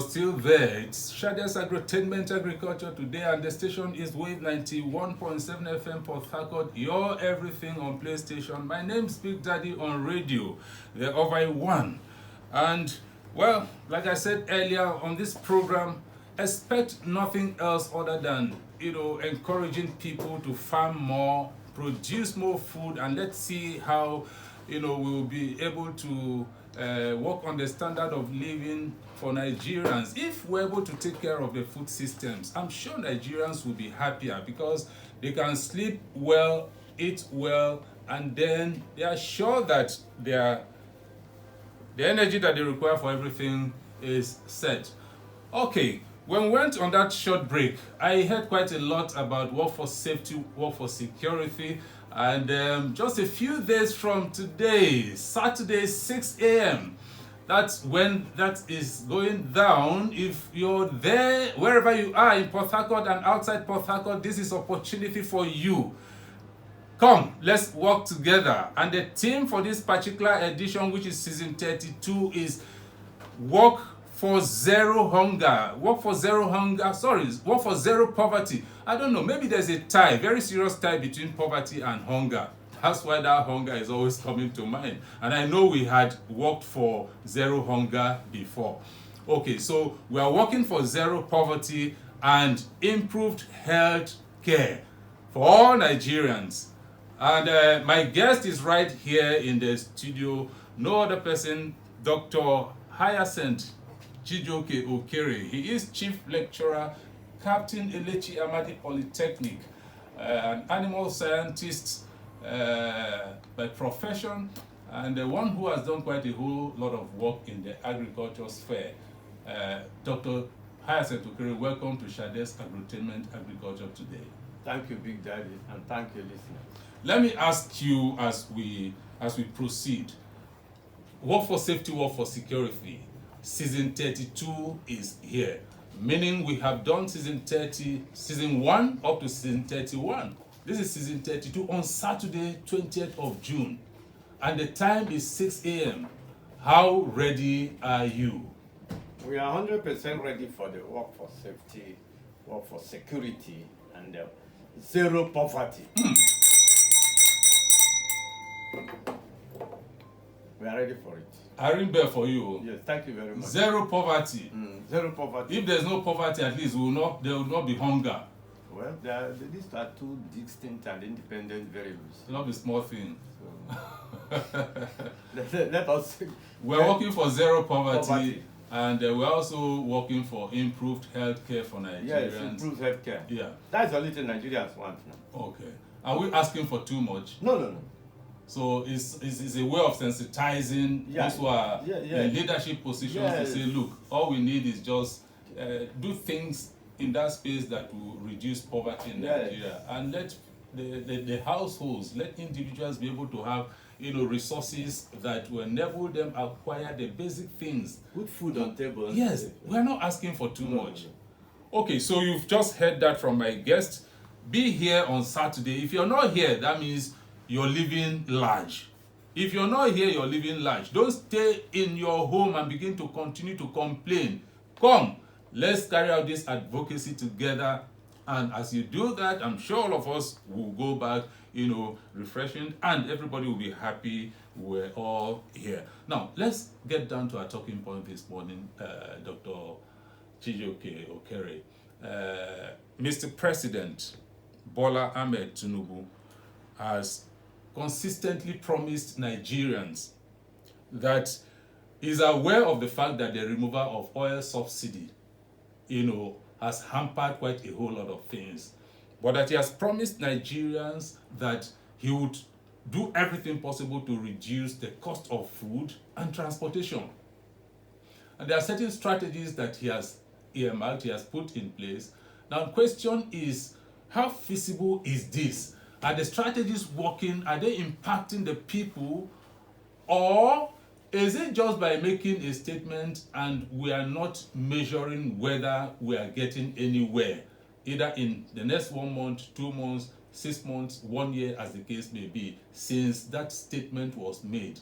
Still there. It's SHADEZ Agrotainment Agriculture today, and the station is Wave 91.7 FM Port Harcourt, your everything on PlayStation. My name's Big Daddy on radio, the over one. And, well, like I said earlier on this program, expect nothing else other than, encouraging people to farm more, produce more food, and let's see how, we'll be able to work on the standard of living for Nigerians. If we're able to take care of the food systems, I'm sure Nigerians will be happier because they can sleep well, eat well, and then they are sure that the energy that they require for everything is set. Okay, when we went on that short break, I heard quite a lot about workforce safety, workforce security, and just a few days from today, Saturday, 6 a.m., that's when that is going down. If you're there, wherever you are in Port Harcourt and outside Port Harcourt, this is opportunity for you. Come, let's work together. And the theme for this particular edition, which is season 32, is work for zero hunger. Work for zero poverty. I don't know, maybe there's a tie, very serious tie between poverty and hunger. That's why that hunger is always coming to mind. And I know we had worked for zero hunger before. Okay, so we are working for zero poverty and improved health care for all Nigerians. And my guest is right here in the studio. No other person, Dr. Hyacinth Chijioke Okere. He is Chief Lecturer, Captain Elechi Amadi Polytechnic, an animal scientist by profession, and one who has done quite a whole lot of work in the agriculture sphere. Dr. Hyacinth Okere, welcome to SHADEZ Agrotainment Agriculture today. Thank you, Big Daddy, and thank you, listeners. Let me ask you as we proceed. Workforce safety, workforce security. Season 32 is here, meaning we have done season 1 up to season 31. This is season 32 on Saturday, 20th of June, and the time is 6 a.m. How ready are you? We are 100% ready for the workforce safety, workforce security, and zero poverty. We are ready for it. I ring bell for you. Yes, thank you very much. Zero poverty. Zero poverty. If there's no poverty, at least there will not be hunger. Well, these are two distinct and independent variables. It's not a small thing. So, let us. We're working for zero poverty. And we're also working for improved health care for Nigerians. Yes, improved health care. Yeah. That's the only thing Nigerians want now. Okay. Are we asking for too much? No. So it's a way of sensitizing those who are in leadership positions to say, look, all we need is just do things in that space that will reduce poverty in Nigeria, and let the households, let individuals be able to have resources that will enable them acquire the basic things. Good food on table. Yes, we're not asking for too much. Okay, so you've just heard that from my guest. Be here on Saturday. If you're not here, that means you're living large. If you're not here, you're living large. Don't stay in your home and begin to continue to complain. Come, let's carry out this advocacy together. And as you do that, I'm sure all of us will go back, refreshing, and everybody will be happy we're all here. Now, let's get down to our talking point this morning, Dr. Chijioke Okere. Mr. President Bola Ahmed Tinubu has consistently promised Nigerians that he's aware of the fact that the removal of oil subsidy, has hampered quite a whole lot of things. But that he has promised Nigerians that he would do everything possible to reduce the cost of food and transportation. And there are certain strategies that he has earmarked, he has put in place. Now, the question is, how feasible is this? Are the strategies working? Are they impacting the people? Or is it just by making a statement and we are not measuring whether we are getting anywhere, either in the next 1 month, 2 months, 6 months, 1 year, as the case may be, since that statement was made?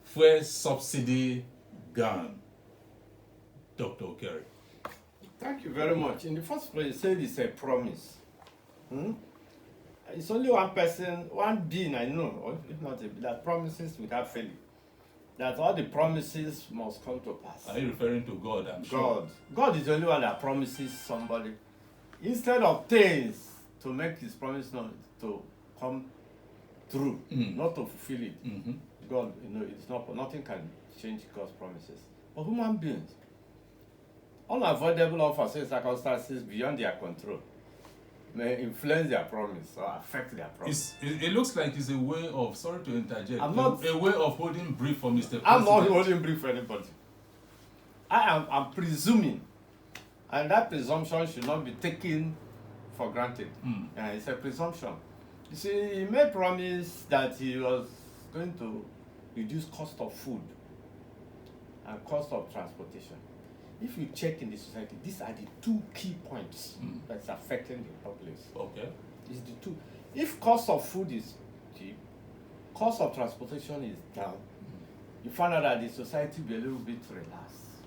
Fuel subsidy gone. Dr. Okere? Thank you very much. In the first place, you said it's a promise. It's only one person, one being I know, or if not a, that promises without failing. That all the promises must come to pass. Are you referring to God? I'm sure. God is the only one that promises somebody. Instead of things to make his promise not to come true, not to fulfill it. God, it's not, nothing can change God's promises. But human beings, unavoidable unforeseen circumstances beyond their control may influence their promise or affect their promise. It looks like it's a way of, sorry to interject, a way of holding brief for Mr. President. I'm not holding brief for anybody. I'm presuming, and that presumption should not be taken for granted. It's a presumption. You see, he made promise that he was going to reduce cost of food and cost of transportation. If you check in the society, these are the two key points that's affecting the populace. Okay. It's the two. If cost of food is cheap, cost of transportation is down, you find out that the society will be a little bit relaxed.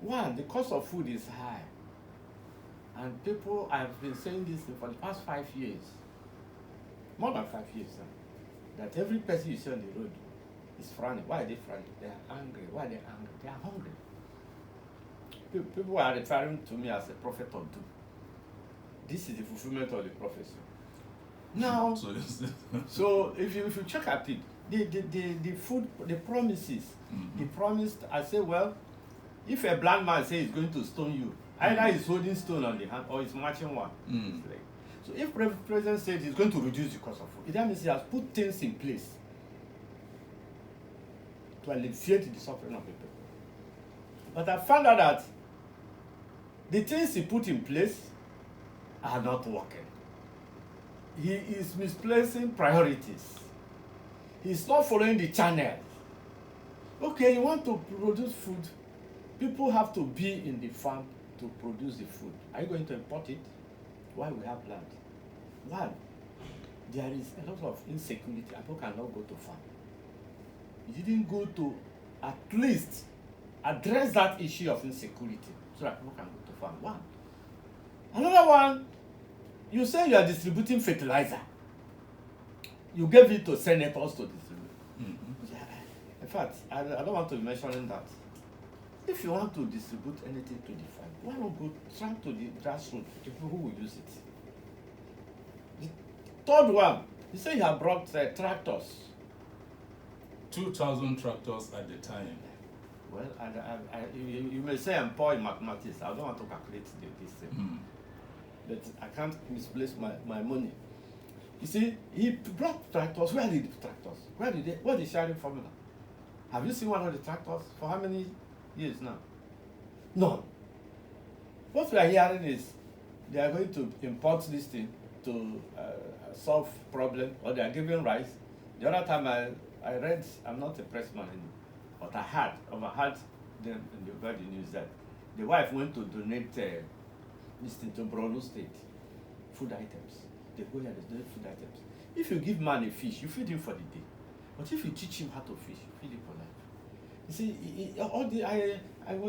One, the cost of food is high. And people have been saying this for the past 5 years, more than 5 years now, that every person you see on the road is frowning. Why are they frowning? They are angry. Why are they angry? They are hungry. People are referring to me as a prophet of doom. This is the fulfillment of the prophecy. Now, so if you check at it, the food, the promises, the promise, I say, well, if a blind man says he's going to stone you, either he's holding stone on the hand or he's matching one. So if the president says he's going to reduce the cost of food, that means he has put things in place to alleviate the suffering of people. But I found out that the things he put in place are not working. He is misplacing priorities. He's not following the channel. Okay, you want to produce food, people have to be in the farm to produce the food. Are you going to import it? Why we have land? One, there is a lot of insecurity. People cannot go to farm. You didn't go to at least address that issue of insecurity so that people can go to farm. One. Another one, you say you are distributing fertilizer. You gave it to senators to distribute. In fact, I don't want to be mentioning that. If you want to distribute anything to the farm, why not go straight to the grassroots, the people who will use it? The third one, you say you have brought tractors. 2,000 tractors at the time. Well, you may say I'm poor in mathematics. I don't want to calculate this thing. But I can't misplace my money. You see, he brought tractors. Where are the tractors? What is the sharing formula? Have you seen one of the tractors? For how many years now? None. What we are hearing is they are going to import this thing to solve problem, or they are giving rice. The other time I read, I'm not a pressman anymore, but I overheard them in the news that the wife went to donate this thing to Borno State, food items. They go here, they donate food items. If you give man a fish, you feed him for the day. But if you teach him how to fish, you feed him for life. You see, all the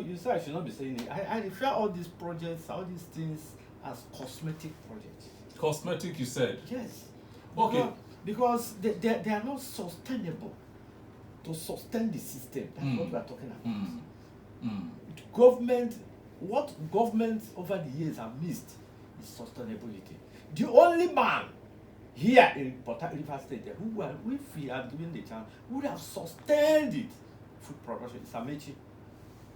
you say I should not be saying it. I refer all these projects, all these things as cosmetic projects. Cosmetic, you said? Yes. Okay. Because they are not sustainable to sustain the system. That's what we are talking about. What governments over the years have missed is sustainability. The only man here in Port River State who, if we had given the chance, would have sustained it, food production, is Amechi.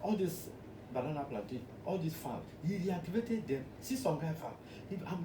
All this banana plantation, all these farms, he reactivated them. See some guy farm.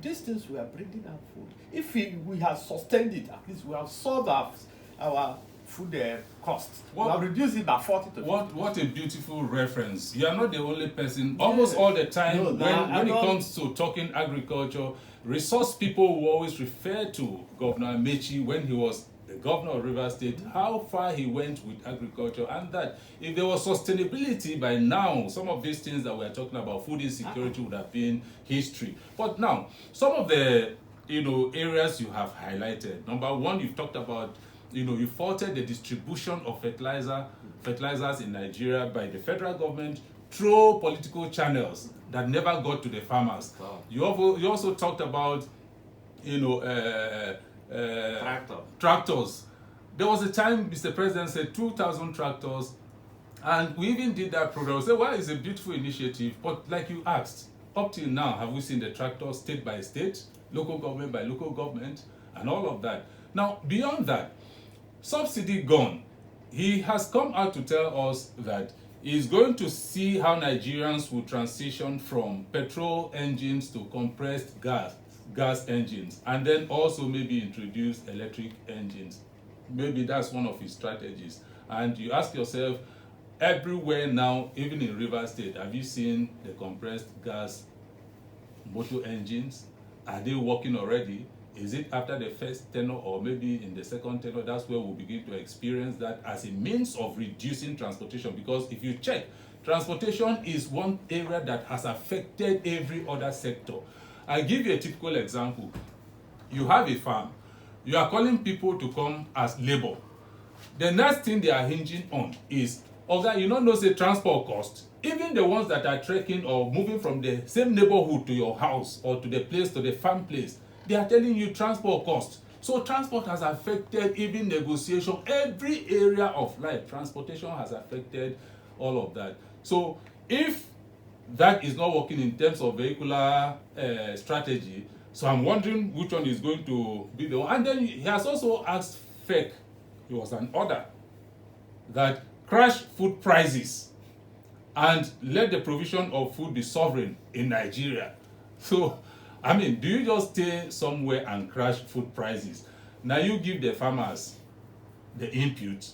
These things we are bringing our food. If we have sustained it, at least we have solved our food costs. We have reduced it by 40 to 50%. What a beautiful reference. You are not the only person. Almost all the time, when it comes to talking agriculture, resource people will always refer to Governor Amechi when he was the governor of Rivers State, how far he went with agriculture, and that if there was sustainability by now, some of these things that we are talking about, food insecurity, would have been history. But now, some of the areas you have highlighted. Number one, you've talked about you faulted the distribution of fertilizers in Nigeria by the federal government through political channels that never got to the farmers. Wow. You also talked about, tractors. There was a time Mr. President said 2,000 tractors, and we even did that program. We said, well, it's a beautiful initiative, but like you asked, up till now, have we seen the tractors state by state, local government by local government, and all of that? Now, beyond that, subsidy gone. He has come out to tell us that he's going to see how Nigerians will transition from petrol engines to compressed gas engines, and then also maybe introduce electric engines. Maybe that's one of his strategies. And you ask yourself, everywhere now, even in Rivers State, have you seen the compressed gas motor engines? Are they working already? Is it after the first tenure or maybe in the second tenure? That's where we'll begin to experience that as a means of reducing transportation. Because if you check, transportation is one area that has affected every other sector. I'll give you a typical example. You have a farm. You are calling people to come as labor. The next thing they are hinging on is, okay, you know, say transport cost. Even the ones that are trekking or moving from the same neighborhood to your house or to the place, to the farm place, they are telling you transport cost. So transport has affected even negotiation. Every area of life, transportation has affected all of that. So if that is not working in terms of vehicular strategy, so I'm wondering which one is going to be the one. And then he has also asked FEC, it was an order, that crash food prices and let the provision of food be sovereign in Nigeria. So, I mean, do you just stay somewhere and crash food prices? Now you give the farmers the input.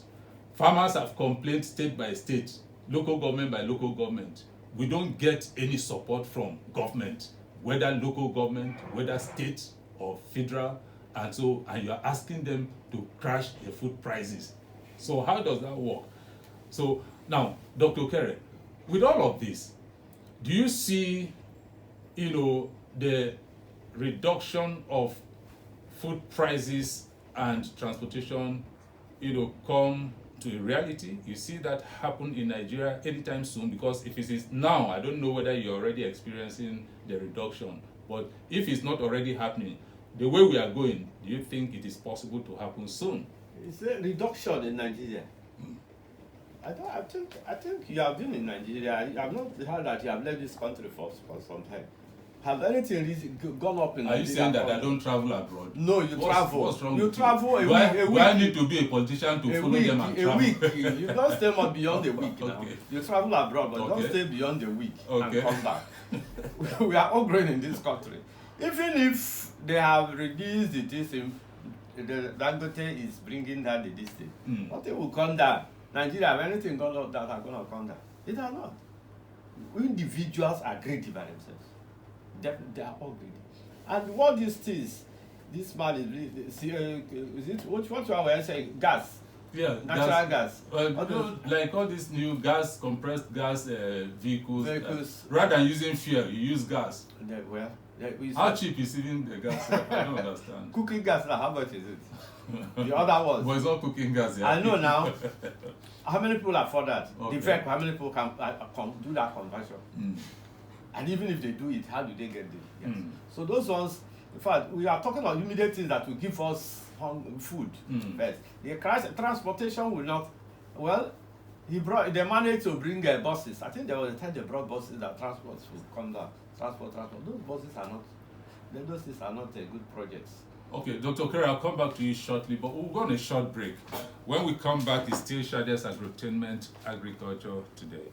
Farmers have complained state by state, local government by local government. We don't get any support from government, whether local government, whether state or federal, and you are asking them to crash the food prices. So how does that work? So now, Dr. Kere, with all of this, do you see, the reduction of food prices and transportation, come to a reality? You see that happen in Nigeria anytime soon? Because if it is now, I don't know whether you're already experiencing the reduction, but if it's not already happening, the way we are going, do you think it is possible to happen soon? It's a reduction in Nigeria. I think you have been in Nigeria. I have not heard that you have left this country for some time. Have anything really gone up in Nigeria? Are you saying that I don't travel abroad? No, you travel. What's wrong you with travel you? a week. Do I need to be a politician to follow them and travel? A week. You don't stay much beyond a week now. Okay. You travel abroad, but don't stay beyond a week and come back. We are all growing in this country. Even if they have reduced the distance, the Dangote is bringing down the distance. Nothing will come down. Nigeria, if anything goes up, that are going to come down. It are not. Individuals are greedy by themselves. They are all greedy. And what this man is it what you are saying? Gas. Yeah, natural gas. Like all these new compressed gas vehicles. Rather than using fuel, you use gas. How cheap is even the gas? I don't understand. Cooking gas, how much is it? The other ones. But it's not cooking gas. Yeah. I know now. How many people afford that? Okay. The vehicle, how many people can do that conversion? And even if they do it, how do they get the gas? So those ones, in fact, we are talking about immediate things that will give us food. But the transportation will not. Well, they managed to bring buses. I think there was a time they brought buses that transports would come down. Transport. Those buses are not good projects. Okay, Dr. Kerry, I'll come back to you shortly, but we'll go on a short break. When we come back, it's still SHADEZ Agrotainment Agriculture Today.